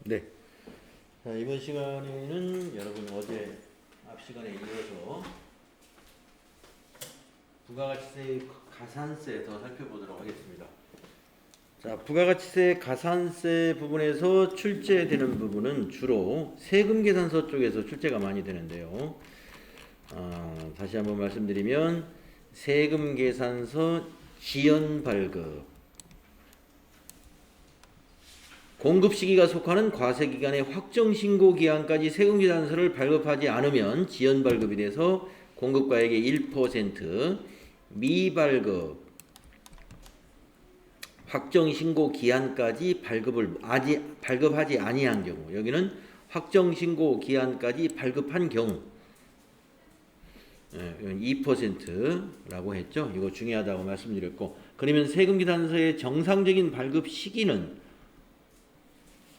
네. 자, 이번 시간에는 여러분 어제 앞 시간에 이어서 부가가치세 가산세 더 살펴보도록 하겠습니다. 자, 부가가치세 가산세 부분에서 출제되는 부분은 주로 세금계산서 쪽에서 출제가 많이 되는데요. 다시 한번 말씀드리면 세금계산서 지연발급 공급 시기가 속하는 과세기간의 확정신고 기한까지 세금계산서를 발급하지 않으면 지연발급이 돼서 공급가액의 1% 미발급 확정신고 기한까지 발급하지 아니한 경우, 여기는 확정신고 기한까지 발급한 경우 2%라고 했죠. 이거 중요하다고 말씀드렸고, 그러면 세금계산서의 정상적인 발급 시기는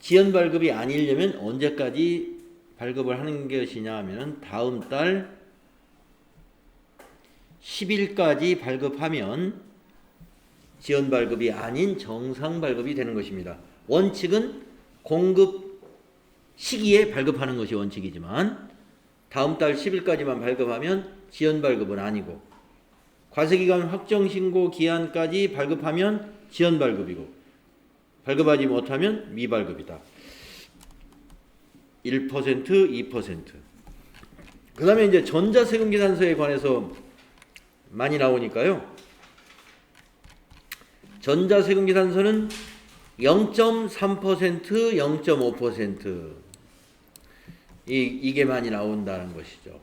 지연 발급이 아니려면 언제까지 발급을 하는 것이냐 하면 다음 달 10일까지 발급하면 지연 발급이 아닌 정상 발급이 되는 것입니다. 원칙은 공급 시기에 발급하는 것이 원칙이지만 다음 달 10일까지만 발급하면 지연 발급은 아니고, 과세기간 확정신고 기한까지 발급하면 지연 발급이고, 발급하지 못하면 미발급이다. 1%, 2%. 그 다음에 이제 전자세금계산서에 관해서 많이 나오니까요. 전자세금계산서는 0.3%, 0.5% 이게 많이 나온다는 것이죠.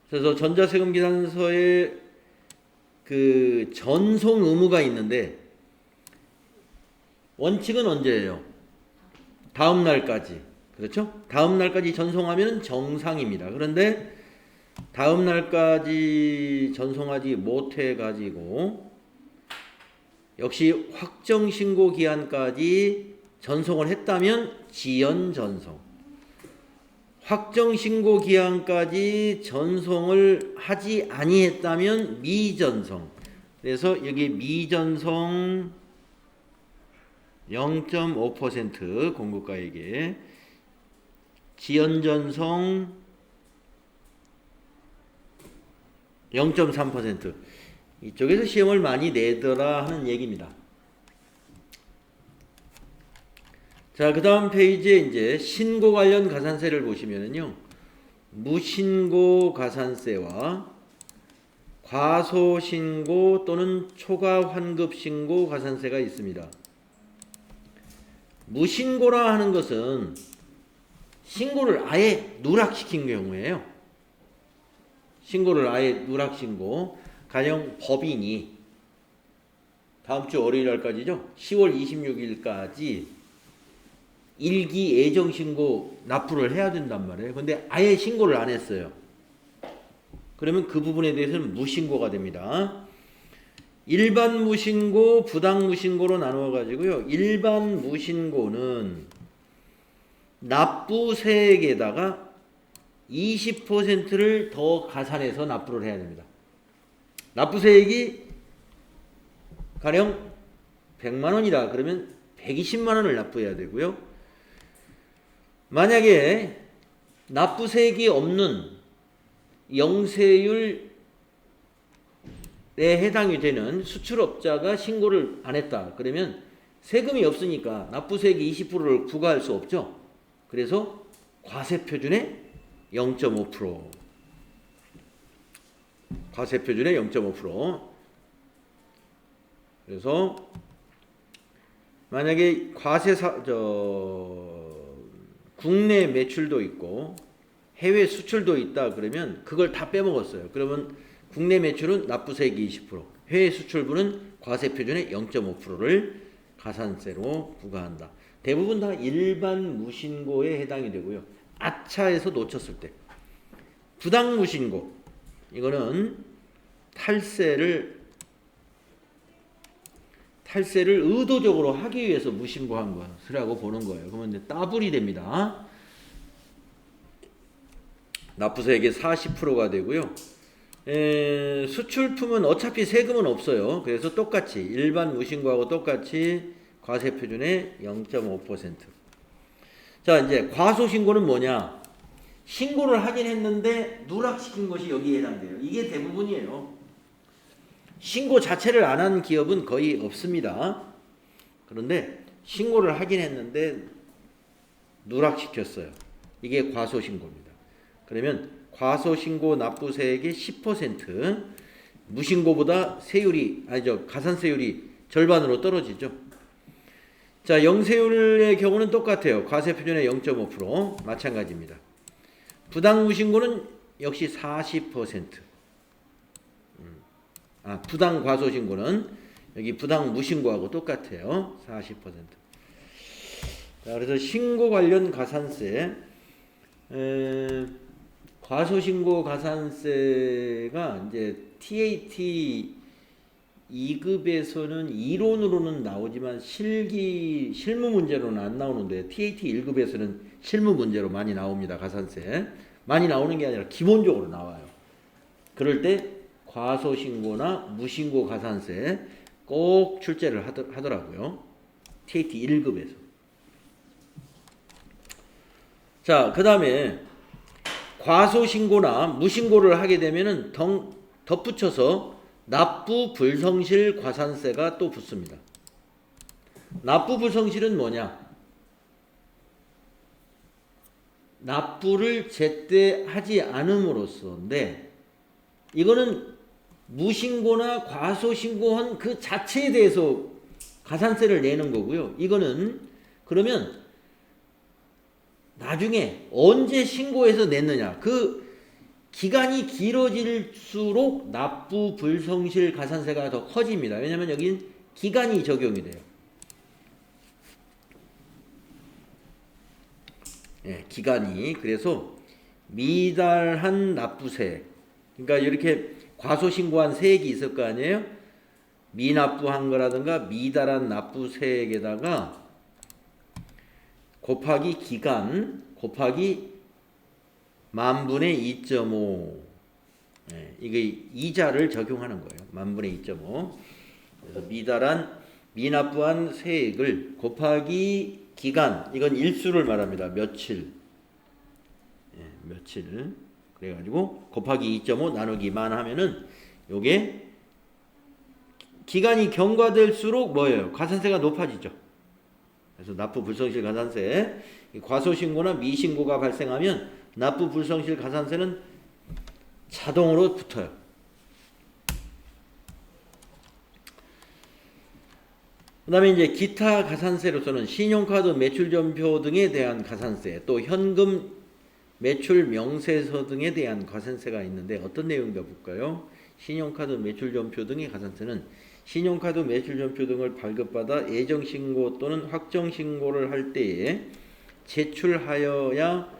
그래서 전자세금계산서에 그 전송 의무가 있는데 원칙은 언제예요? 다음 날까지. 그렇죠? 다음 날까지 전송하면 정상입니다. 그런데 다음 날까지 전송하지 못해 가지고 역시 확정 신고 기한까지 전송을 했다면 지연 전송. 확정 신고 기한까지 전송을 하지 아니했다면 미전송. 그래서 여기 미전송 0.5% 공급가액에, 지연전송 0.3%. 이쪽에서 시험을 많이 내더라 하는 얘기입니다. 자, 그 다음 페이지에 이제 신고 관련 가산세를 보시면은요, 무신고 가산세와 과소신고 또는 초과 환급 신고 가산세가 있습니다. 무신고라 하는 것은 신고를 아예 누락시킨 경우예요. 신고를 아예 누락신고. 가령 법인이 다음 주 월요일 날까지죠. 10월 26일까지 일기 애정신고 납부를 해야 된단 말이에요. 근데 아예 신고를 안 했어요. 그러면 그 부분에 대해서는 무신고가 됩니다. 일반 무신고, 부당 무신고로 나누어 가지고요. 일반 무신고는 납부세액에다가 20%를 더 가산해서 납부를 해야 됩니다. 납부세액이 가령 100만 원이다 그러면 120만 원을 납부해야 되고요. 만약에 납부세액이 없는 영세율 에 해당이 되는 수출업자가 신고를 안 했다. 그러면 세금이 없으니까 납부세액이 20%를 부과할 수 없죠. 그래서 과세표준의 0.5%. 과세표준의 0.5%. 그래서 만약에 국내 매출도 있고 해외 수출도 있다 그러면 그걸 다 빼먹었어요. 그러면 국내 매출은 납부세액이 20%, 해외 수출분은 과세표준의 0.5%를 가산세로 부과한다. 대부분 다 일반 무신고에 해당이 되고요. 아차에서 놓쳤을 때. 부당 무신고. 이거는 탈세를 의도적으로 하기 위해서 무신고한 것이라고 보는 거예요. 그러면 이제 따블이 됩니다. 납부세액의 40%가 되고요. 수출품은 어차피 세금은 없어요. 그래서 똑같이 일반 무신고하고 똑같이 과세표준의 0.5%. 자, 이제 과소신고는 뭐냐? 신고를 하긴 했는데 누락시킨 것이 여기에 해당돼요. 이게 대부분이에요. 신고 자체를 안 한 기업은 거의 없습니다. 그런데 신고를 하긴 했는데 누락시켰어요. 이게 과소신고입니다. 그러면 과소신고 납부세액의 10%, 무신고보다 가산세율이 절반으로 떨어지죠. 자, 영세율의 경우는 똑같아요. 과세표준의 0.5% 마찬가지입니다. 부당무신고는 역시 40%. 부당과소신고는 여기 부당무신고하고 똑같아요. 40%. 자, 그래서 신고 관련 가산세, 과소신고 가산세가 이제 TAT 2급에서는 이론으로는 나오지만 실무 문제로는 안 나오는데 TAT 1급에서는 실무 문제로 많이 나옵니다. 가산세. 많이 나오는 게 아니라 기본적으로 나와요. 그럴 때 과소신고나 무신고 가산세 꼭 출제를 하더라고요. TAT 1급에서. 자, 그 다음에 과소신고나 무신고를 하게 되면은 덧붙여서 납부 불성실 과산세가 또 붙습니다. 납부 불성실은 뭐냐? 납부를 제때 하지 않음으로써인데 이거는 무신고나 과소신고한 그 자체에 대해서 가산세를 내는 거고요. 이거는 그러면 나중에 언제 신고해서 냈느냐, 그 기간이 길어질수록 납부 불성실 가산세가 더 커집니다. 왜냐하면 여긴 기간이 적용이 돼요. 기간이. 그래서 미달한 납부세액, 그러니까 이렇게 과소신고한 세액이 있을 거 아니에요. 미납부한 거라든가 미달한 납부세액에다가 곱하기 기간 곱하기 만분의 2.5, 이게 이자를 적용하는 거예요. 만분의 2.5. 그래서 미납부한 세액을 곱하기 기간, 이건 일수를 말합니다. 며칠. 며칠. 그래가지고 곱하기 2.5 나누기 만 하면은 요게 기간이 경과될수록 뭐예요? 가산세가 높아지죠. 그래서 납부 불성실 가산세, 과소신고나 미신고가 발생하면 납부 불성실 가산세는 자동으로 붙어요. 그 다음에 이제 기타 가산세로서는 신용카드 매출전표 등에 대한 가산세, 또 현금 매출 명세서 등에 대한 가산세가 있는데 어떤 내용인가 볼까요? 신용카드 매출전표 등의 가산세는 신용카드 매출전표 등을 발급받아 예정신고 또는 확정신고를 할 때에 제출하여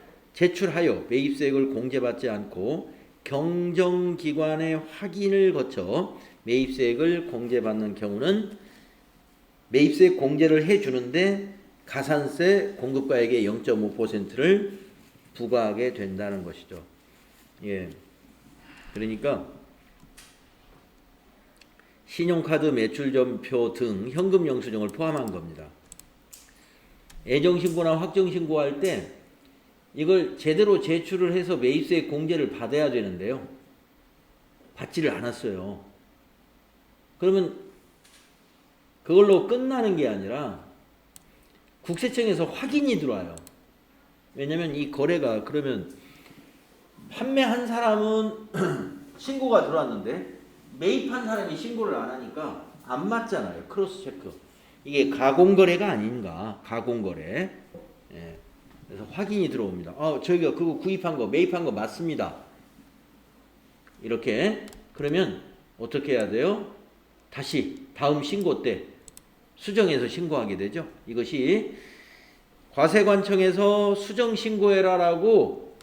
매입세액을 공제받지 않고 경정기관의 확인을 거쳐 매입세액을 공제받는 경우는 매입세액 공제를 해주는데 가산세 공급가액의 0.5%를 부과하게 된다는 것이죠. 예. 그러니까 신용카드 매출전표 등 현금 영수증을 포함한 겁니다. 애정신고나 확정신고할 때 이걸 제대로 제출을 해서 매입세액 공제를 받아야 되는데요. 받지를 않았어요. 그러면 그걸로 끝나는 게 아니라 국세청에서 확인이 들어와요. 왜냐면 이 거래가, 그러면 판매한 사람은 신고가 들어왔는데 매입한 사람이 신고를 안 하니까 안 맞잖아요. 크로스 체크. 이게 가공거래가 아닌가. 가공거래. 예. 그래서 확인이 들어옵니다. 저희가 그거 구입한 거, 매입한 거 맞습니다. 이렇게. 그러면 어떻게 해야 돼요? 다시 다음 신고 때 수정해서 신고하게 되죠. 이것이 과세관청에서 수정 신고해라라고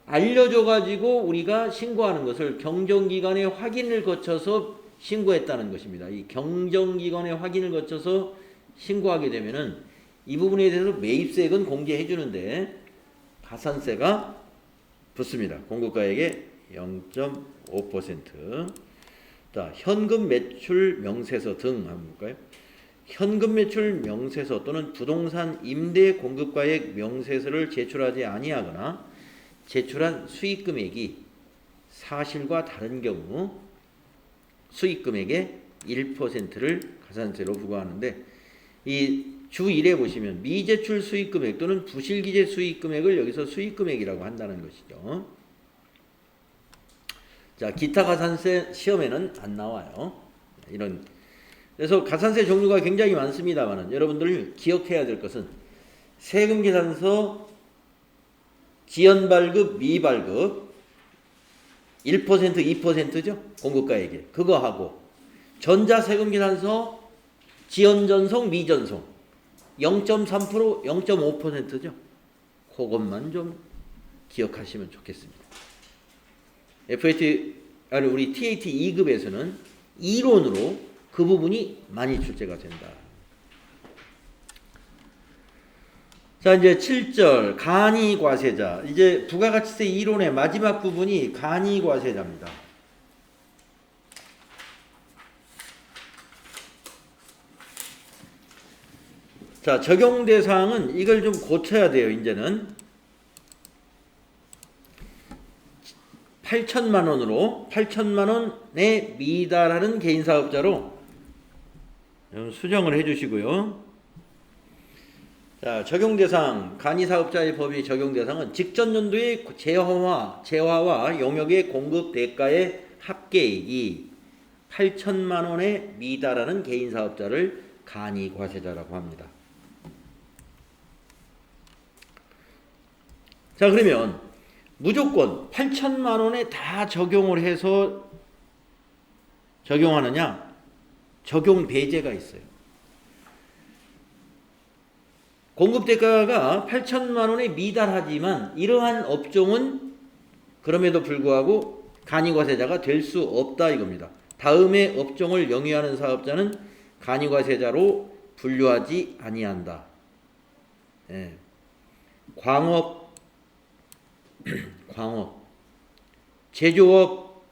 알려줘가지고 우리가 신고하는 것을 경정기관의 확인을 거쳐서 신고했다는 것입니다. 이 경정기관의 확인을 거쳐서 신고하게 되면은 이 부분에 대해서 매입세액은 공제해 주는데 가산세가 붙습니다. 공급가액의 0.5%. 자, 현금 매출 명세서 등 한번 볼까요? 현금 매출 명세서 또는 부동산 임대 공급가액 명세서를 제출하지 아니하거나 제출한 수익 금액이 사실과 다른 경우 수익 금액의 1%를 가산세로 부과하는데, 이 주 1에 보시면 미제출 수익 금액 또는 부실기재 수익 금액을 여기서 수익 금액이라고 한다는 것이죠. 자, 기타 가산세 시험에는 안 나와요. 이런. 그래서 가산세 종류가 굉장히 많습니다만 여러분들 기억해야 될 것은 세금계산서 지연발급, 미발급 1%, 2%죠. 공급가액에. 그거 하고 전자세금계산서 지연전송, 미전송 0.3%, 0.5%죠. 그것만 좀 기억하시면 좋겠습니다. 우리 TAT 2급에서는 이론으로 그 부분이 많이 출제가 된다. 자, 이제 7절 간이과세자. 이제 부가가치세 이론의 마지막 부분이 간이과세자입니다. 자, 적용 대상은 이걸 좀 고쳐야 돼요. 이제는 8천만 원으로 8천만 원에 미달하는 개인 사업자로 수정을 해 주시고요. 자, 적용 대상 간이 사업자의 법이 적용 대상은 직전 연도의 재화와 용역의 공급 대가의 합계액이 8천만 원에 미달하는 개인 사업자를 간이 과세자라고 합니다. 자, 그러면 무조건 8천만 원에 다 적용을 해서 적용하느냐? 적용 배제가 있어요. 공급 대가가 8천만 원에 미달하지만 이러한 업종은 그럼에도 불구하고 간이과세자가 될 수 없다 이겁니다. 다음의 업종을 영위하는 사업자는 간이과세자로 분류하지 아니한다. 예. 광업, 제조업.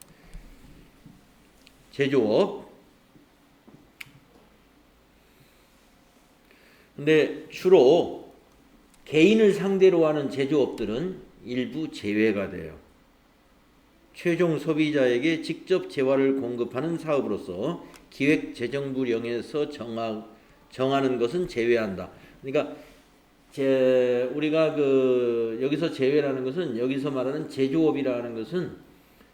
근데 주로 개인을 상대로 하는 제조업들은 일부 제외가 돼요. 최종 소비자에게 직접 재화를 공급하는 사업으로서 기획재정부령에서 정하는 것은 제외한다. 그러니까 우리가 여기서 제외라는 것은, 여기서 말하는 제조업이라는 것은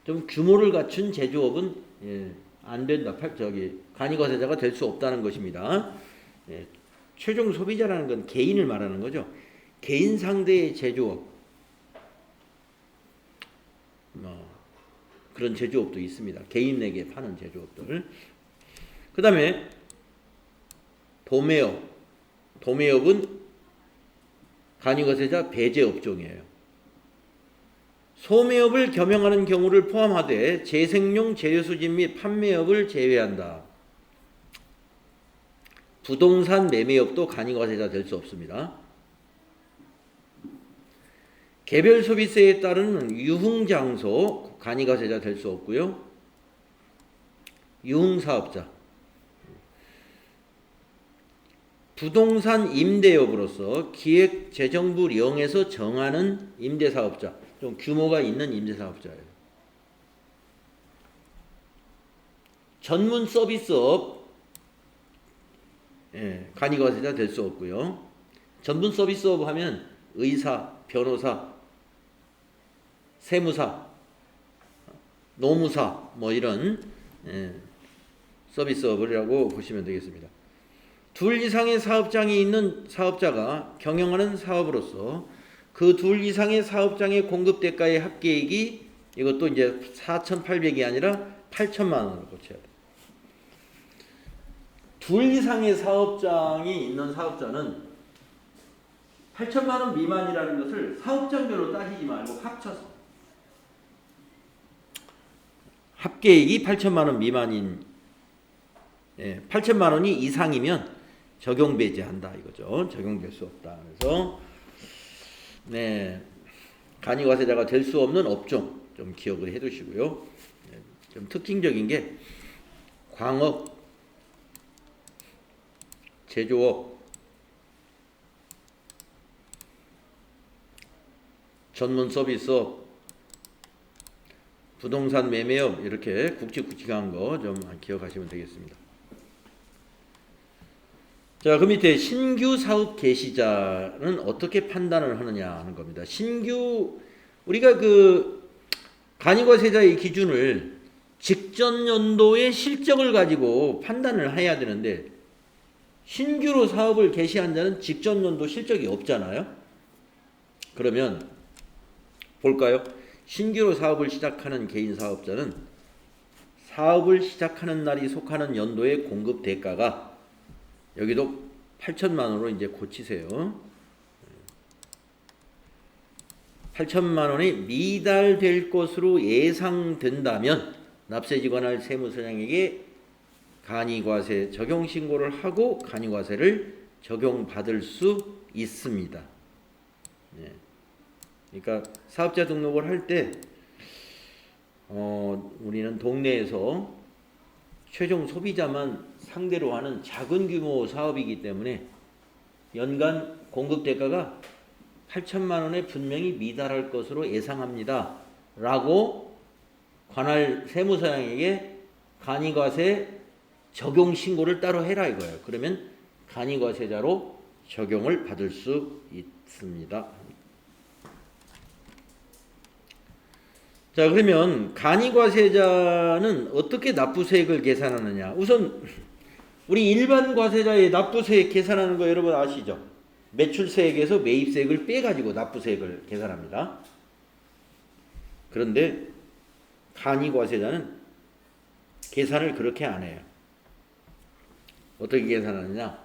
좀 규모를 갖춘 제조업은 안 된다. 간이과세자가 될 수 없다는 것입니다. 최종 소비자라는 건 개인을 말하는 거죠. 개인 상대의 제조업, 그런 제조업도 있습니다. 개인에게 파는 제조업들. 그 다음에 도매업은 간이과세자 배제 업종이에요. 소매업을 겸용하는 경우를 포함하되 재생용 재료수집 및 판매업을 제외한다. 부동산 매매업도 간이과세자 될 수 없습니다. 개별 소비세에 따르는 유흥장소 간이과세자 될 수 없고요. 유흥사업자, 부동산 임대업으로서 기획재정부령에서 정하는 임대사업자, 좀 규모가 있는 임대사업자예요. 전문 서비스업, 간이과세자 될 수 없고요. 전문 서비스업 하면 의사, 변호사, 세무사, 노무사 이런 서비스업이라고 보시면 되겠습니다. 둘 이상의 사업장이 있는 사업자가 경영하는 사업으로서 그 둘 이상의 사업장의 공급 대가의 합계액이 이것도 이제 4,800이 아니라 8천만 원으로 고쳐야 돼요. 둘 이상의 사업장이 있는 사업자는 8천만 원 미만이라는 것을 사업장별로 따지지 말고 합쳐서 합계액이 8천만 원 미만인 8천만 원이 이상이면 적용 배제한다 이거죠. 적용될 수 없다. 그래서 간이과세자가 될 수 없는 업종 좀 기억을 해두시고요. 좀 특징적인 게 광업, 제조업, 전문 서비스업, 부동산 매매업 이렇게 굵직굵직한 거 좀 기억하시면 되겠습니다. 자, 그 밑에 신규 사업 개시자는 어떻게 판단을 하느냐 하는 겁니다. 신규 우리가 그 간이과세자의 기준을 직전 연도의 실적을 가지고 판단을 해야 되는데 신규로 사업을 개시한 자는 직전 연도 실적이 없잖아요. 그러면 볼까요? 신규로 사업을 시작하는 개인 사업자는 사업을 시작하는 날이 속하는 연도의 공급 대가가 여기도 8천만 원으로 이제 고치세요. 8천만 원이 미달될 것으로 예상된다면 납세지관할 세무서장에게 간이과세 적용 신고를 하고 간이과세를 적용받을 수 있습니다. 예. 그러니까 사업자 등록을 할 때 우리는 동네에서 최종 소비자만 상대로 하는 작은 규모 사업이기 때문에 연간 공급 대가가 8천만 원에 분명히 미달할 것으로 예상합니다. 라고 관할 세무서장에게 간이과세 적용 신고를 따로 해라 이거예요. 그러면 간이과세자로 적용을 받을 수 있습니다. 자, 그러면 간이과세자는 어떻게 납부세액을 계산하느냐? 우선 우리 일반 과세자의 납부세액 계산하는 거 여러분 아시죠? 매출세액에서 매입세액을 빼가지고 납부세액을 계산합니다. 그런데 간이과세자는 계산을 그렇게 안 해요. 어떻게 계산하느냐?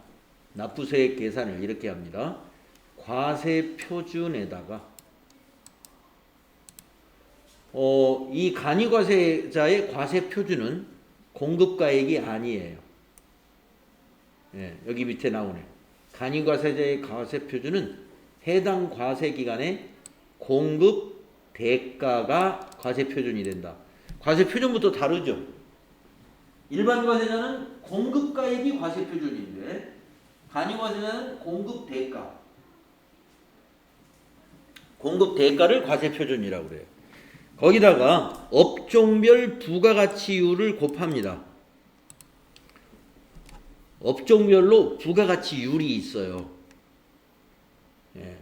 납부세액 계산을 이렇게 합니다. 과세표준에다가 이 간이과세자의 과세표준은 공급가액이 아니에요. 예, 여기 밑에 나오네. 간이과세자의 과세표준은 해당 과세기간의 공급 대가가 과세표준이 된다. 과세표준부터 다르죠. 일반 과세자는 공급가액이 과세표준인데 간이과세자는 공급 대가. 공급 대가를 과세표준이라고 그래요. 거기다가 업종별 부가가치율을 곱합니다. 업종별로 부가가치율이 있어요. 예.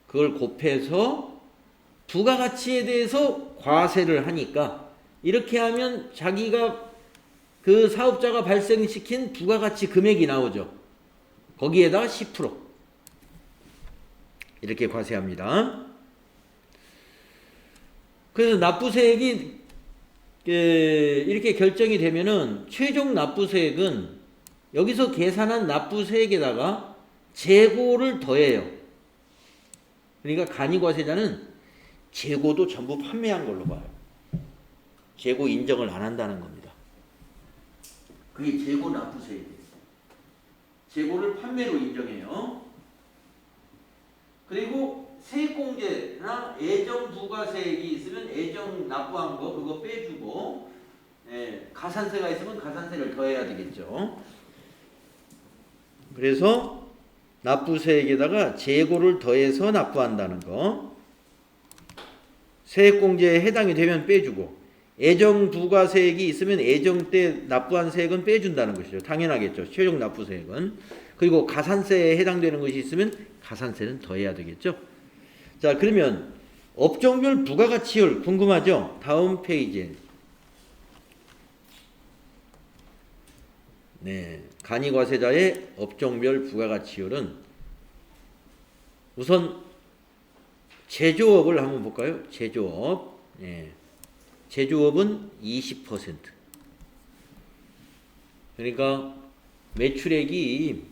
그걸 곱해서 부가가치에 대해서 과세를 하니까 이렇게 하면 자기가 그 사업자가 발생시킨 부가가치 금액이 나오죠. 거기에다가 10% 이렇게 과세합니다. 그래서 납부세액이 이렇게 결정이 되면은 최종 납부세액은 여기서 계산한 납부세액에다가 재고를 더해요. 그러니까 간이과세자는 재고도 전부 판매한 걸로 봐요. 재고 인정을 안 한다는 겁니다. 그게 재고 납부세액이에요. 재고를 판매로 인정해요. 그리고 세액공제나 애정부가세액이 있으면 애정 납부한 거 그거 빼주고, 가산세가 있으면 가산세를 더해야 되겠죠. 그래서 납부세액에다가 재고를 더해서 납부한다는 거, 세액공제에 해당이 되면 빼주고, 애정부가세액이 있으면 애정 때 납부한 세액은 빼준다는 것이죠. 당연하겠죠. 최종 납부세액은. 그리고 가산세에 해당되는 것이 있으면 가산세는 더해야 되겠죠. 자, 그러면 업종별 부가가치율 궁금하죠? 다음 페이지에. 네, 간이과세자의 업종별 부가가치율은 우선 제조업을 한번 볼까요? 제조업. 네. 제조업은 20%. 그러니까 매출액이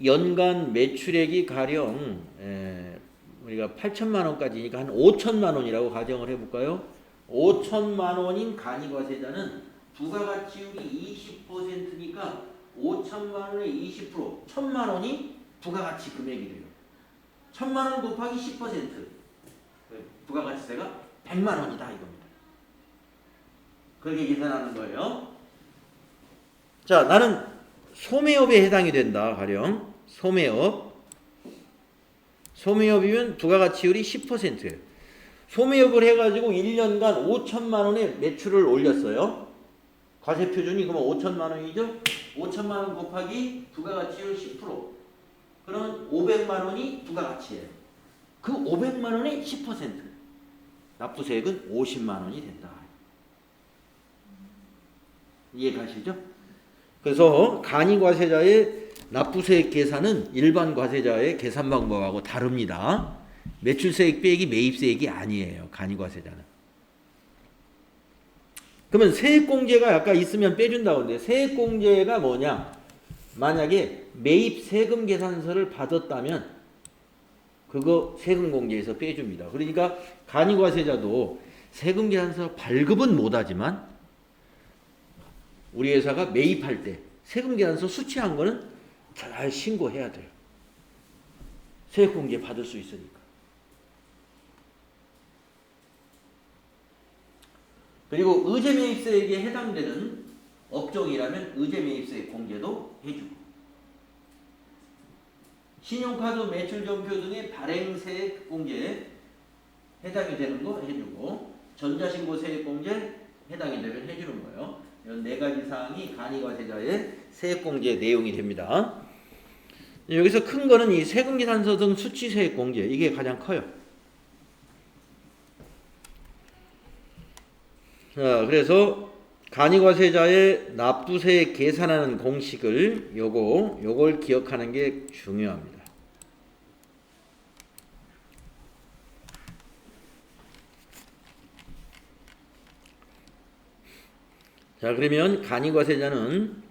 연간 매출액이 가령 우리가 8천만 원까지니까 한 5천만 원이라고 가정을 해볼까요? 5천만 원인 간이과세자는 부가가치율이 20%니까 5천만 원의 20%, 1천만 원이 부가가치 금액이 돼요. 1천만 원 곱하기 10%, 부가가치세가 100만 원이다 이겁니다. 그렇게 계산하는 거예요. 자, 나는 소매업에 해당이 된다. 가령 소매업이면 부가가치율이 10%예요. 소매업을 해가지고 1년간 5천만 원의 매출을 올렸어요. 과세표준이 그러면 5천만 원이죠. 5천만 원 곱하기 부가가치율 10%. 그러면 500만 원이 부가가치예요. 그 500만 원의 10%. 납부세액은 50만 원이 된다. 이해가시죠? 그래서 간이과세자의 납부세액 계산은 일반 과세자의 계산 방법하고 다릅니다. 매출세액 빼기 매입세액이 아니에요. 간이과세자는. 그러면 세액공제가 아까 있으면 빼준다고 하는데 세액공제가 뭐냐? 만약에 매입세금 계산서를 받았다면 그거 세금공제에서 빼줍니다. 그러니까 간이과세자도 세금 계산서 발급은 못하지만 우리 회사가 매입할 때 세금 계산서 수취한 거는 잘 신고해야 돼요. 세액공제 받을 수 있으니까. 그리고 의제매입세액에 해당되는 업종이라면 의제매입세액 공제도 해주고 신용카드 매출전표 등의 발행세액 공제에 해당이 되는 거 해주고 전자신고세액 공제 해당이 되면 해주는 거예요. 이런 네 가지 사항이 간이과세자의 세액공제 내용이 됩니다. 여기서 큰 거는 이 세금계산서 등 수취세액 공제 이게 가장 커요. 자, 그래서 간이과세자의 납부세액 계산하는 공식을 요걸 기억하는 게 중요합니다. 자, 그러면 간이과세자는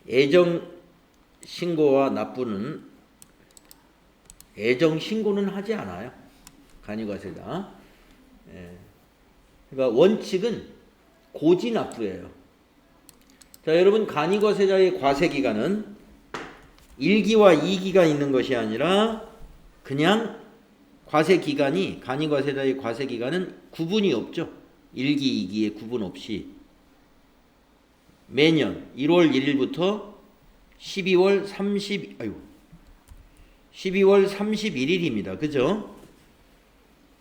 애정신고와 납부는 애정신고는 하지 않아요. 간이과세자. 그러니까 원칙은 고지납부예요. 자, 여러분 간이과세자의 과세기간은 1기와 2기가 있는 것이 아니라 그냥 과세기간이 간이과세자의 과세기간은 구분이 없죠. 1기, 2기에 구분 없이 매년 1월 1일부터 12월 31일입니다. 그죠?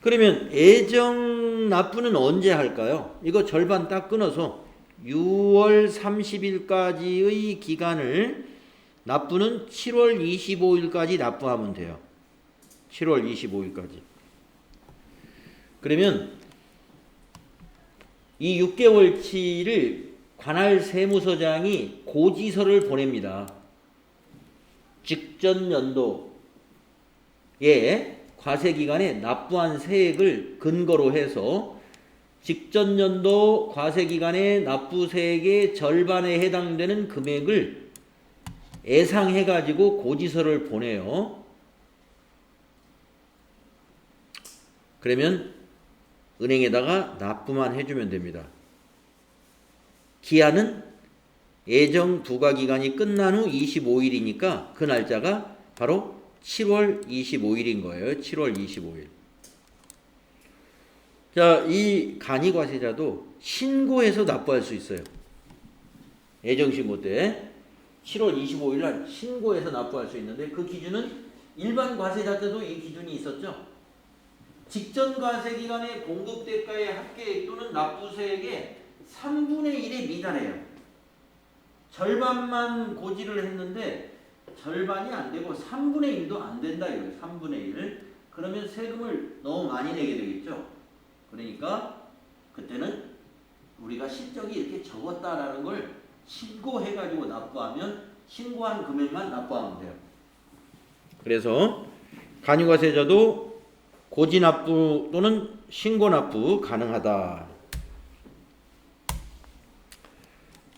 그러면 애정 납부는 언제 할까요? 이거 절반 딱 끊어서 6월 30일까지의 기간을 납부는 7월 25일까지 납부하면 돼요. 7월 25일까지. 그러면 이 6개월치를 관할 세무서장이 고지서를 보냅니다. 직전 연도에 과세기간에 납부한 세액을 근거로 해서 직전 연도 과세기간에 납부세액의 절반에 해당되는 금액을 예상해가지고 고지서를 보내요. 그러면 은행에다가 납부만 해주면 됩니다. 기한은 예정 부과기간이 끝난 후 25일이니까 그 날짜가 바로 7월 25일인 거예요. 7월 25일. 자, 이 간이과세자도 신고해서 납부할 수 있어요. 예정신고 때 7월 25일 날 신고해서 납부할 수 있는데 그 기준은 일반 과세자 때도 이 기준이 있었죠. 직전 과세기간의 공급대가의 합계액 또는 납부세액의 3분의 1에 미달해요. 절반만 고지를 했는데 절반이 안 되고 3분의 1도 안 된다 이거예요. 3분의 1. 그러면 세금을 너무 많이 내게 되겠죠. 그러니까 그때는 우리가 실적이 이렇게 적었다라는 걸 신고해가지고 납부하면 신고한 금액만 납부하면 돼요. 그래서 간이과세자도 고지납부 또는 신고납부 가능하다.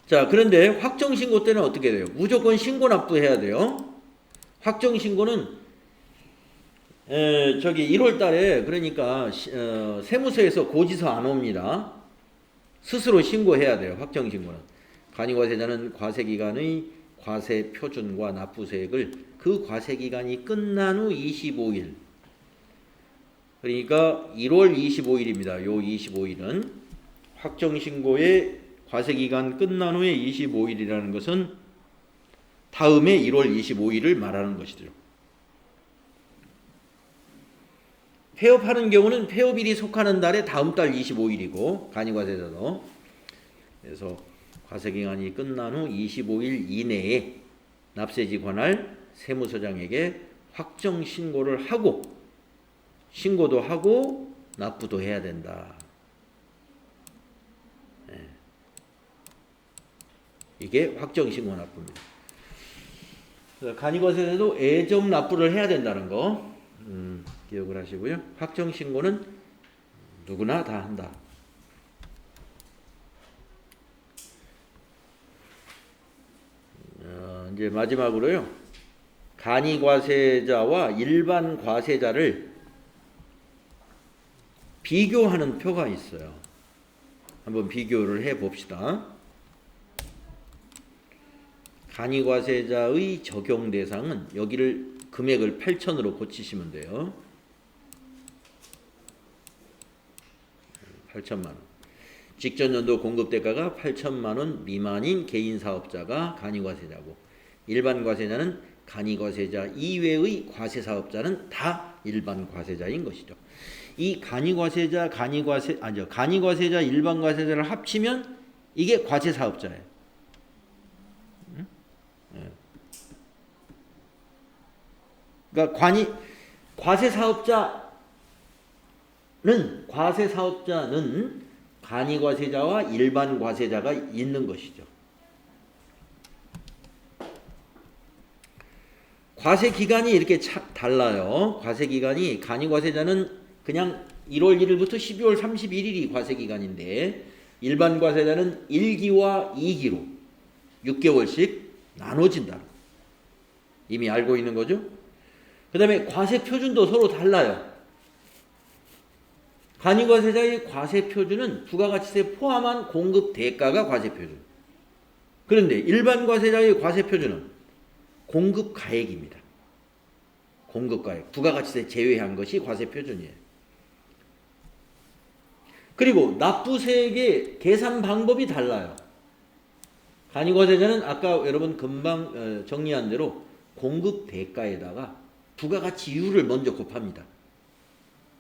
자, 그런데 확정신고 때는 어떻게 돼요? 무조건 신고납부해야 돼요. 확정신고는 1월 달에 그러니까 세무서에서 고지서 안 옵니다. 스스로 신고해야 돼요. 확정신고는. 간이과세자는 과세기간의 과세표준과 납부세액을 그 과세기간이 끝난 후 25일 그러니까 1월 25일입니다. 요 25일은 확정신고의 과세기간 끝난 후에 25일이라는 것은 다음에 1월 25일을 말하는 것이죠. 폐업하는 경우는 폐업일이 속하는 달에 다음 달 25일이고 간이과세자도. 그래서 과세기간이 끝난 후 25일 이내에 납세지 관할 세무서장에게 확정 신고를 하고, 신고도 하고 납부도 해야 된다. 이게 확정 신고 납부입니다. 간이과세자도 애정 납부를 해야 된다는 거 기억을 하시고요. 확정 신고는 누구나 다 한다. 이제 마지막으로요. 간이과세자와 일반 과세자를 비교하는 표가 있어요. 한번 비교를 해 봅시다. 간이과세자의 적용 대상은 여기를 금액을 8,000으로 고치시면 돼요. 8,000만 원. 직전 연도 공급 대가가 8,000만 원 미만인 개인 사업자가 간이과세자고, 일반 과세자는 간이과세자 이외의 과세사업자는 다 일반 과세자인 것이죠. 이 간이과세자, 간이과세자, 일반 과세자를 합치면 이게 과세사업자예요. 그러니까 과세사업자는 간이과세자와 일반 과세자가 있는 것이죠. 과세기간이 이렇게 달라요. 과세기간이 간이과세자는 그냥 1월 1일부터 12월 31일이 과세기간인데, 일반 과세자는 1기와 2기로 6개월씩 나눠진다. 이미 알고 있는 거죠? 그 다음에 과세표준도 서로 달라요. 간이과세자의 과세표준은 부가가치세 포함한 공급 대가가 과세표준. 그런데 일반 과세자의 과세표준은 공급가액입니다. 공급가액. 부가가치세 제외한 것이 과세표준이에요. 그리고 납부세액의 계산 방법이 달라요. 간이과세자는 아까 여러분 금방 정리한 대로 공급 대가에다가 부가가치율을 먼저 곱합니다.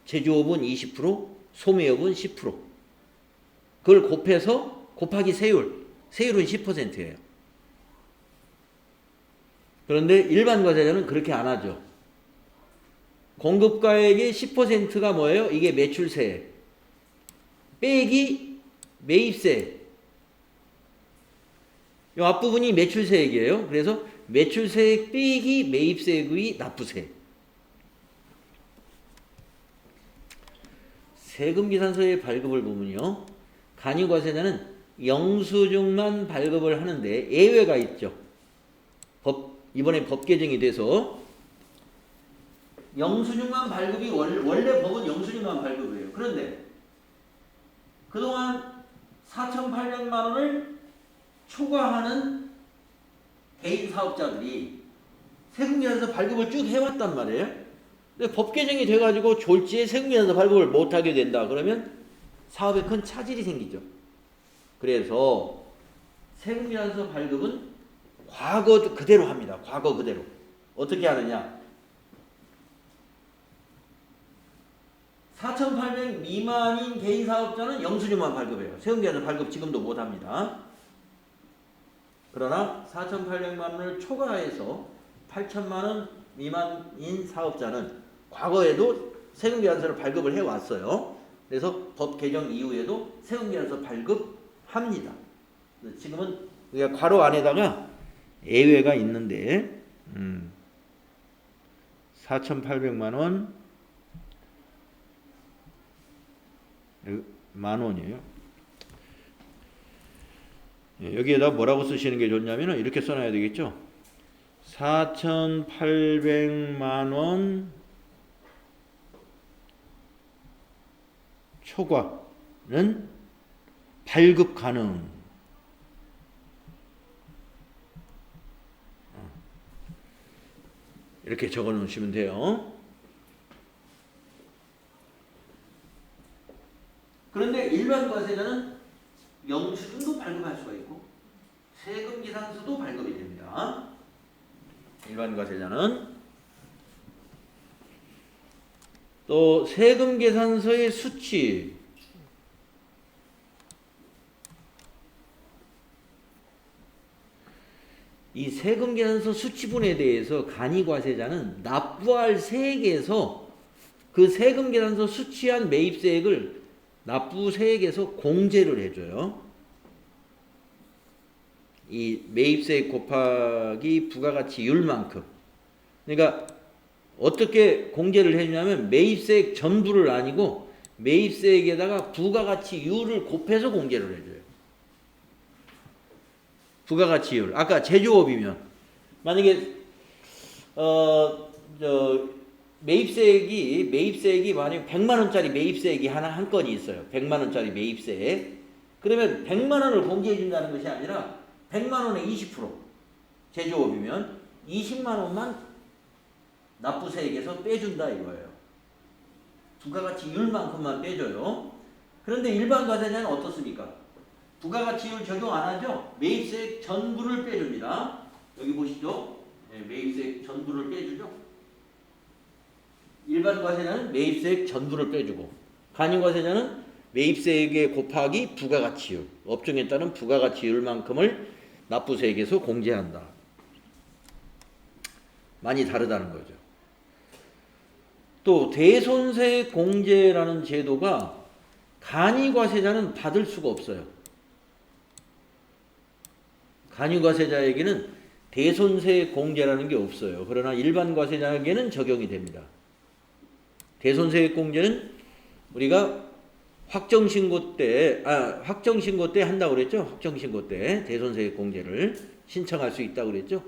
제조업은 20%, 소매업은 10%. 그걸 곱해서 곱하기 세율. 세율은 10%예요. 그런데 일반 과세자는 그렇게 안 하죠. 공급가액의 10%가 뭐예요? 이게 매출세 빼기 매입세. 이 앞부분이 매출세액이에요. 그래서 매출세액 빼기 매입세액의 납부세. 세금계산서의 발급을 보면요, 간이과세자는 영수증만 발급을 하는데 예외가 있죠. 이번에 법 개정이 돼서 영수증만 발급이 원래 법은 영수증만 발급을 해요. 그런데 그동안 4,800만 원을 초과하는 개인 사업자들이 세금계산서 발급을 쭉 해왔단 말이에요. 근데 법 개정이 돼가지고 졸지에 세금계산서 발급을 못하게 된다. 그러면 사업에 큰 차질이 생기죠. 그래서 세금계산서 발급은 과거 그대로 합니다. 과거 그대로. 어떻게 하느냐. 4,800 미만인 개인 사업자는 영수증만 발급해요. 세금계산서 발급 지금도 못합니다. 그러나 4,800만 원을 초과해서 8,000만 원 미만인 사업자는 과거에도 세금계산서를 발급을 해왔어요. 그래서 법 개정 이후에도 세금계산서 발급합니다. 지금은 우리가 괄호 안에다가 예외가 있는데 4,800만 원 만 원이에요. 여기에다 뭐라고 쓰시는 게 좋냐면 이렇게 써놔야 되겠죠. 4,800만 원 초과는 발급 가능. 이렇게 적어 놓으시면 돼요. 그런데 일반 과세자는 영수증도 발급할 수가 있고 세금 계산서도 발급이 됩니다. 일반 과세자는 또 세금 계산서의 수치 이 세금 계산서 수치분에 대해서 간이과세자는 납부할 세액에서 그 세금 계산서 수치한 매입세액을 납부세액에서 공제를 해줘요. 이 매입세액 곱하기 부가가치율만큼. 그러니까 어떻게 공제를 해주냐면 매입세액 전부를 아니고 매입세액에다가 부가가치율을 곱해서 공제를 해줘요. 부가가치율. 아까 제조업이면 만약에 매입세액이 만약 100만 원짜리 매입세액이 한 건이 있어요. 100만 원짜리 매입세액. 그러면 100만 원을 공제해 준다는 것이 아니라 100만 원의 20% 제조업이면 20만 원만 납부세액에서 빼준다 이거예요. 부가가치율만큼만 빼줘요. 그런데 일반 과세자는 어떻습니까? 부가가치율 적용 안 하죠? 매입세액 전부를 빼줍니다. 여기 보시죠. 네, 매입세액 전부를 빼주죠. 일반 과세자는 매입세액 전부를 빼주고 간이과세자는 매입세액에 곱하기 부가가치율, 업종에 따른 부가가치율만큼을 납부세액에서 공제한다. 많이 다르다는 거죠. 또 대손세액 공제라는 제도가 간이과세자는 받을 수가 없어요. 간이과세자에게는 대손세액 공제라는 게 없어요. 그러나 일반 과세자에게는 적용이 됩니다. 대손세액 공제는 우리가 확정신고 때 한다고 그랬죠? 확정신고 때 대손세액 공제를 신청할 수 있다고 그랬죠?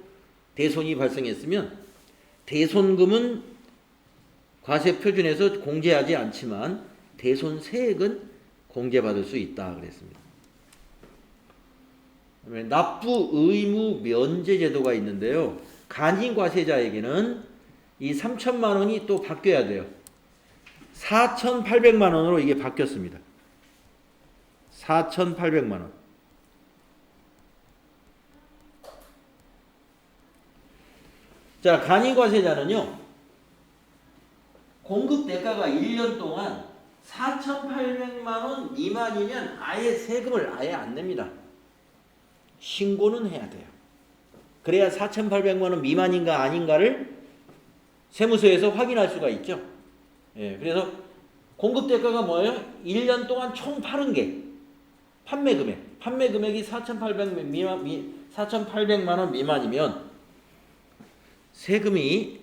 대손이 발생했으면 대손금은 과세표준에서 공제하지 않지만 대손세액은 공제받을 수 있다 그랬습니다. 납부 의무 면제 제도가 있는데요. 간이과세자에게는 이 3천만 원이 또 바뀌어야 돼요. 4,800만 원으로 이게 바뀌었습니다. 4,800만 원. 자, 간이과세자는요. 공급 대가가 1년 동안 4,800만 원 미만이면 아예 세금을 아예 안 냅니다. 신고는 해야 돼요. 그래야 4,800만 원 미만인가 아닌가를 세무서에서 확인할 수가 있죠. 예, 그래서 공급 대가가 뭐예요? 1년 동안 총 팔은 게 판매 금액이 4,800만 원 미만이면 세금이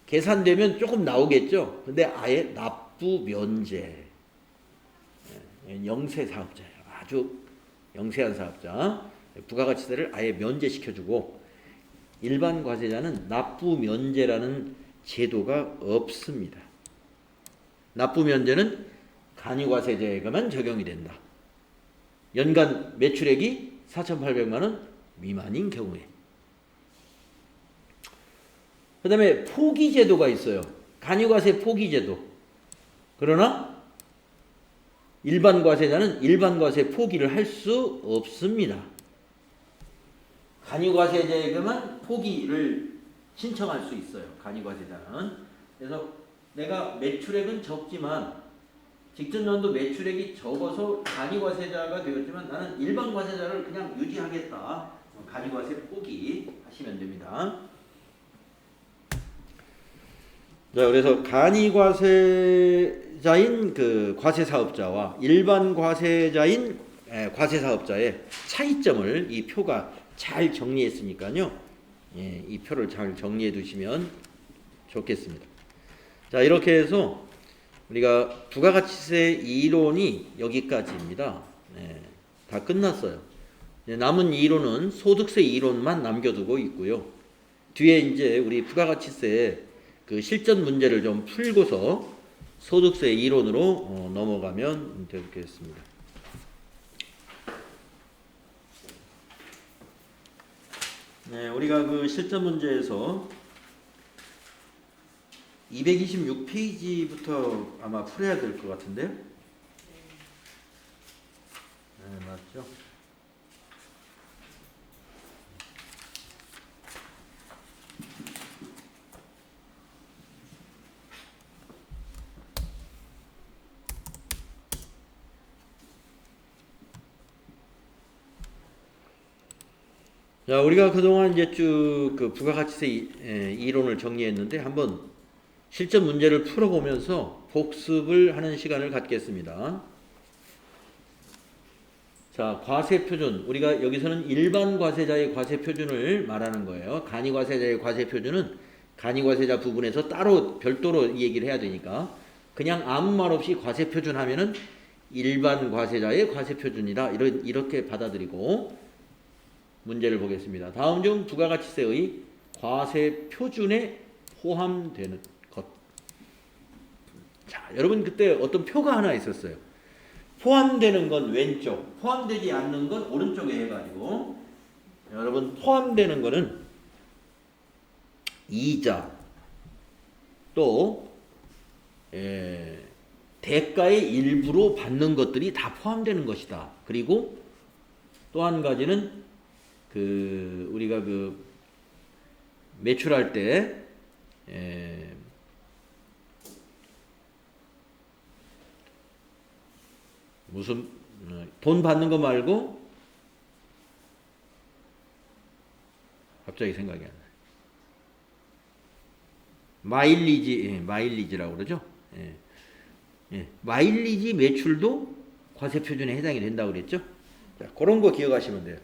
계산되면 조금 나오겠죠. 근데 아예 납부 면제. 영세 사업자예요. 아주 영세한 사업자. 부가가치세를 아예 면제시켜주고 일반 과세자는 납부 면제라는 제도가 없습니다. 납부 면제는 간이과세자에게만 적용이 된다. 연간 매출액이 4,800만 원 미만인 경우에. 그 다음에 포기제도가 있어요. 간이과세 포기제도. 그러나 일반 과세자는 일반 과세 포기를 할 수 없습니다. 간이과세자에게만 포기를 신청할 수 있어요. 간이과세자는. 그래서 내가 매출액은 적지만 직전년도 매출액이 적어서 간이과세자가 되었지만 나는 일반 과세자를 그냥 유지하겠다. 간이과세 포기 하시면 됩니다. 자, 그래서 간이과세자인 그 과세사업자와 일반 과세자인 과세사업자의 차이점을 이 표가 잘 정리했으니까요. 예, 이 표를 잘 정리해 두시면 좋겠습니다. 자, 이렇게 해서 우리가 부가가치세 이론이 여기까지입니다. 네, 다 끝났어요. 남은 이론은 소득세 이론만 남겨두고 있고요. 뒤에 이제 우리 부가가치세 그 실전 문제를 좀 풀고서 소득세 이론으로 넘어가면 되겠습니다. 네, 우리가 그 실전 문제에서 226페이지부터 아마 풀어야 될 것 같은데요. 네, 맞죠. 맞죠? 자, 우리가 그동안 이제 쭉 그 부가가치세 이론을 정리했는데 한번 실전 문제를 풀어보면서 복습을 하는 시간을 갖겠습니다. 자, 과세표준. 우리가 여기서는 일반 과세자의 과세표준을 말하는 거예요. 간이과세자의 과세표준은 간이과세자 부분에서 따로 별도로 얘기를 해야 되니까 그냥 아무 말 없이 과세표준 하면은 일반 과세자의 과세표준이다. 이렇게 받아들이고 문제를 보겠습니다. 다음 중 부가가치세의 과세표준에 포함되는 것. 자, 여러분 그때 어떤 표가 하나 있었어요. 포함되는 건 왼쪽, 포함되지 않는 건 오른쪽에 해가지고 여러분 포함되는 거는 이자 또 대가의 일부로 받는 것들이 다 포함되는 것이다. 그리고 또 한 가지는 우리가 매출할 때 무슨 돈 받는 거 말고 갑자기 생각이 안 나요. 마일리지라고 그러죠. 마일리지 매출도 과세표준에 해당이 된다고 그랬죠. 자, 그런 거 기억하시면 돼요.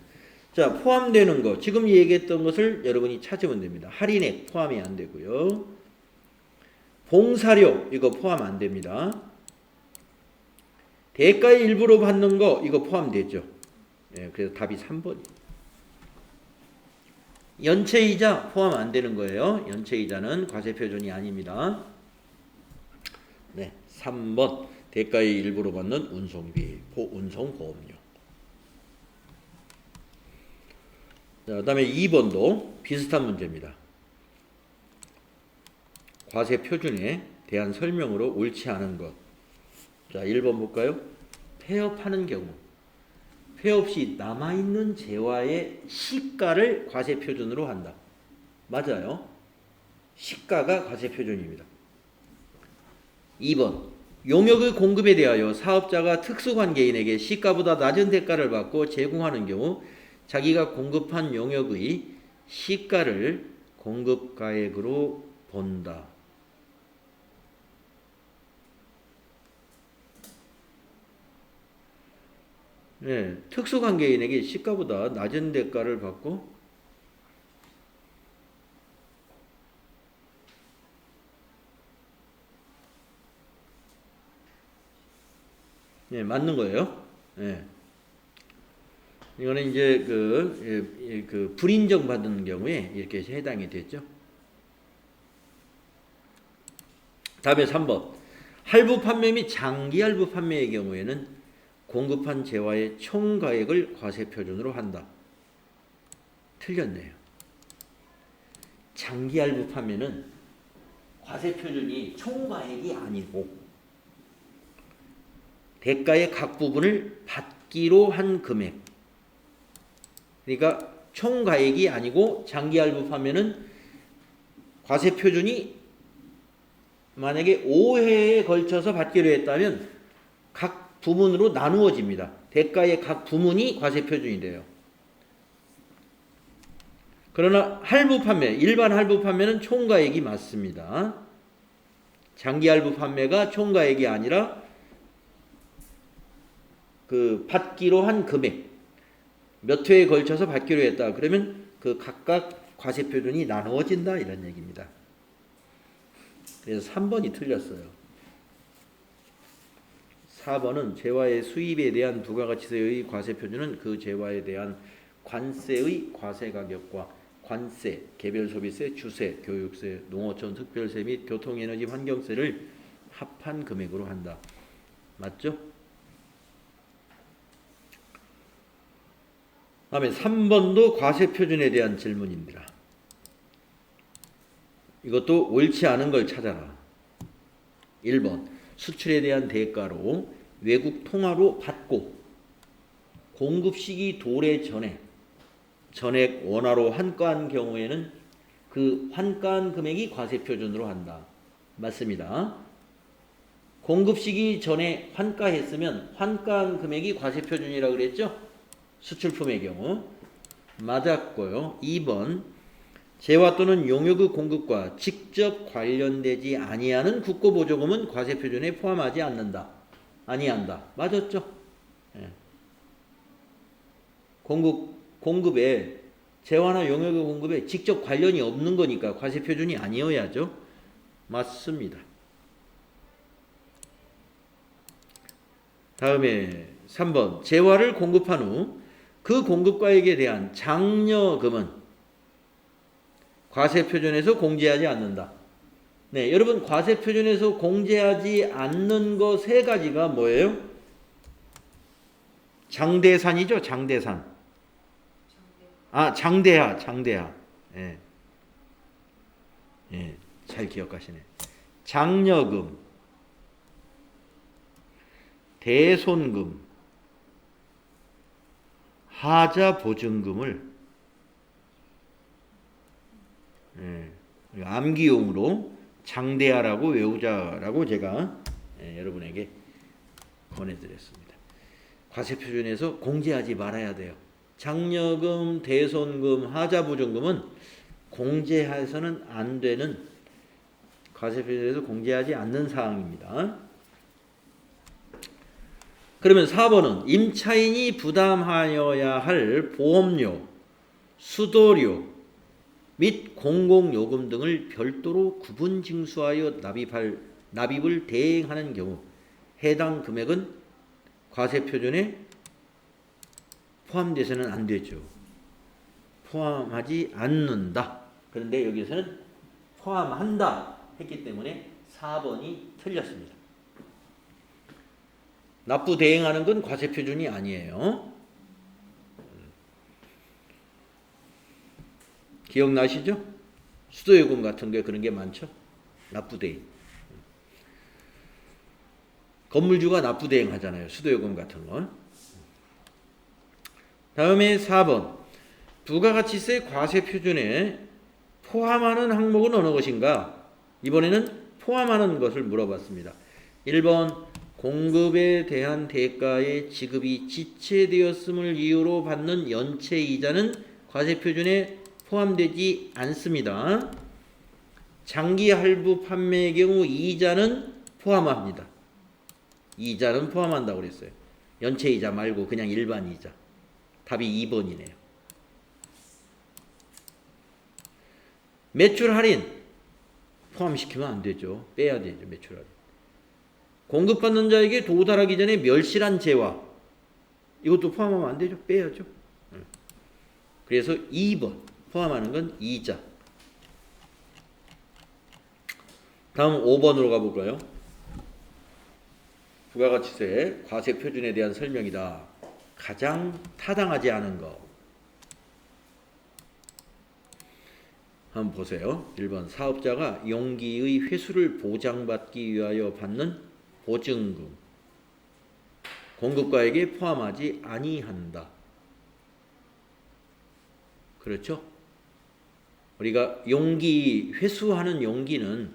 자, 포함되는 거 지금 얘기했던 것을 여러분이 찾으면 됩니다. 할인액 포함이 안 되고요. 봉사료 이거 포함 안 됩니다. 대가의 일부로 받는 거 이거 포함되죠. 그래서 답이 3번이에요. 연체이자 포함 안 되는 거예요. 연체이자는 과세표준이 아닙니다. 네, 3번 대가의 일부로 받는 운송비, 운송보험료. 자, 그 다음에 2번도 비슷한 문제입니다. 과세표준에 대한 설명으로 옳지 않은 것. 자, 1번 볼까요? 폐업하는 경우 폐업 시 남아있는 재화의 시가를 과세표준으로 한다. 맞아요. 시가가 과세표준입니다. 2번 용역의 공급에 대하여 사업자가 특수관계인에게 시가보다 낮은 대가를 받고 제공하는 경우 자기가 공급한 용역의 시가를 공급가액으로 본다. 네, 특수관계인에게 시가보다 낮은 대가를 받고 네, 맞는 거예요. 네. 이거는 이제 그 불인정 받은 경우에 이렇게 해당이 됐죠. 다음에 3번 할부 판매 및 장기 할부 판매의 경우에는 공급한 재화의 총가액을 과세표준으로 한다. 틀렸네요. 장기 할부 판매는 과세표준이 총가액이 아니고 대가의 각 부분을 받기로 한 금액. 그러니까 총가액이 아니고 장기 할부 판매는 과세표준이 만약에 5회에 걸쳐서 받기로 했다면 각 부문으로 나누어집니다. 대가의 각 부문이 과세표준이 돼요. 그러나 할부 판매, 일반 할부 판매는 총가액이 맞습니다. 장기 할부 판매가 총가액이 아니라 그 받기로 한 금액, 몇 회에 걸쳐서 받기로 했다. 그러면 그 각각 과세표준이 나누어진다 이런 얘기입니다. 그래서 3번이 틀렸어요. 4번은 재화의 수입에 대한 부가가치세의 과세표준은 그 재화에 대한 관세의 과세가격과 관세, 개별소비세, 주세, 교육세, 농어촌 특별세 및 교통에너지 환경세를 합한 금액으로 한다. 맞죠? 다음에 3번도 과세표준에 대한 질문입니다. 이것도 옳지 않은 걸 찾아라. 1번 수출에 대한 대가로 외국 통화로 받고 공급 시기 도래 전에 전액 원화로 환가한 경우에는 그 환가한 금액이 과세표준으로 한다. 맞습니다. 공급 시기 전에 환가했으면 환가한 금액이 과세표준이라고 그랬죠? 수출품의 경우. 맞았고요. 2번 재화 또는 용역의 공급과 직접 관련되지 아니하는 국고보조금은 과세표준에 포함하지 않는다. 아니한다. 맞았죠? 예. 공급에 재화나 용역의 공급에 직접 관련이 없는 거니까 과세표준이 아니어야죠. 맞습니다. 다음에 3번 재화를 공급한 후 그 공급가액에 대한 장려금은 과세표준에서 공제하지 않는다. 네, 여러분 과세표준에서 공제하지 않는 거 세 가지가 뭐예요? 장대산이죠. 장대산. 장대하. 예. 예, 잘 기억하시네. 장려금, 대손금, 하자보증금을 암기용으로 장대하라고 외우자라고 제가 여러분에게 권해드렸습니다. 과세표준에서 공제하지 말아야 돼요. 장려금, 대손금, 하자보증금은 공제해서는 안 되는 과세표준에서 공제하지 않는 사항입니다. 그러면 4번은 임차인이 부담하여야 할 보험료, 수도료 및 공공요금 등을 별도로 구분 징수하여 납입을 대행하는 경우 해당 금액은 과세표준에 포함돼서는 안 되죠. 포함하지 않는다. 그런데 여기서는 포함한다 했기 때문에 4번이 틀렸습니다. 납부 대행하는 건 과세표준이 아니에요. 기억나시죠? 수도요금 같은 게 그런 게 많죠. 납부 대행. 건물주가 납부 대행 하잖아요. 수도요금 같은 건. 다음에 4번. 부가가치세 과세표준에 포함하는 항목은 어느 것인가? 이번에는 포함하는 것을 물어봤습니다. 1번 공급에 대한 대가의 지급이 지체되었음을 이유로 받는 연체이자는 과세표준에 포함되지 않습니다. 장기 할부 판매의 경우 이자는 포함합니다. 이자는 포함한다고 그랬어요. 연체이자 말고 그냥 일반 이자. 답이 2번이네요. 매출 할인 포함시키면 안 되죠. 빼야 되죠. 매출 할인. 공급받는 자에게 도달하기 전에 멸실한 재화 이것도 포함하면 안 되죠. 빼야죠. 그래서 2번 포함하는 건 이자. 다음 5번으로 가볼까요? 부가가치세 과세표준에 대한 설명이다. 가장 타당하지 않은 거 한번 보세요. 1번 사업자가 용기의 회수를 보장받기 위하여 받는 보증금 공급가액에 포함하지 아니한다. 그렇죠? 우리가 용기 회수하는 용기는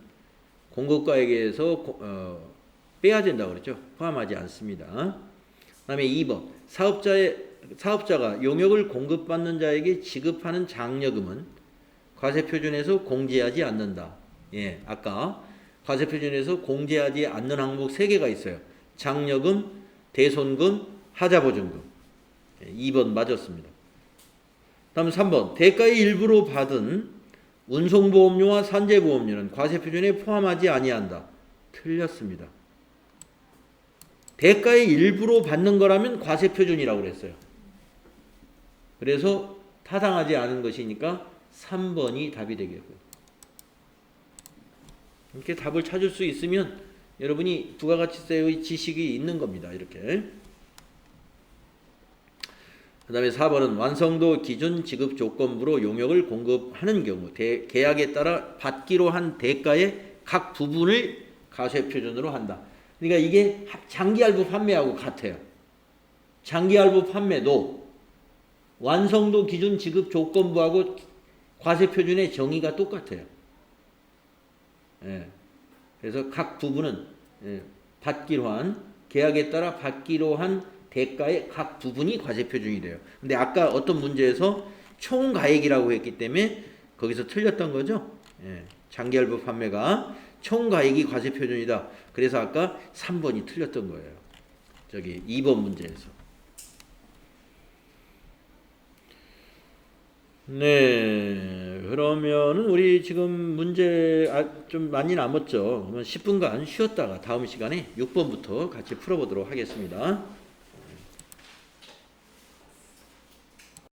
공급가액에서 빼야 된다고 그랬죠. 포함하지 않습니다. 그다음에 2번 사업자가 용역을 공급받는 자에게 지급하는 장려금은 과세표준에서 공제하지 않는다. 예, 아까 과세표준에서 공제하지 않는 항목 3개가 있어요. 장려금, 대손금, 하자보증금. 2번 맞았습니다. 다음 3번 대가의 일부로 받은 운송보험료와 산재보험료는 과세표준에 포함하지 아니한다. 틀렸습니다. 대가의 일부로 받는 거라면 과세표준이라고 그랬어요. 그래서 타당하지 않은 것이니까 3번이 답이 되겠고요. 이렇게 답을 찾을 수 있으면 여러분이 부가가치세의 지식이 있는 겁니다. 이렇게. 그 다음에 4번은 완성도 기준 지급 조건부로 용역을 공급하는 경우 계약에 따라 받기로 한 대가의 각 부분을 과세표준으로 한다. 그러니까 이게 장기할부 판매하고 같아요. 장기할부 판매도 완성도 기준 지급 조건부하고 과세표준의 정의가 똑같아요. 예. 그래서 각 부분은 받기로 한 계약에 따라 받기로 한 대가의 각 부분이 과세표준이 돼요. 근데 아까 어떤 문제에서 총가액이라고 했기 때문에 거기서 틀렸던 거죠. 예. 장기할부 판매가 총가액이 과세표준이다. 그래서 아까 3번이 틀렸던 거예요. 저기 2번 문제에서. 네, 그러면은 우리 지금 문제 좀 많이 남았죠. 그러면 10분간 쉬었다가 다음 시간에 6번부터 같이 풀어보도록 하겠습니다.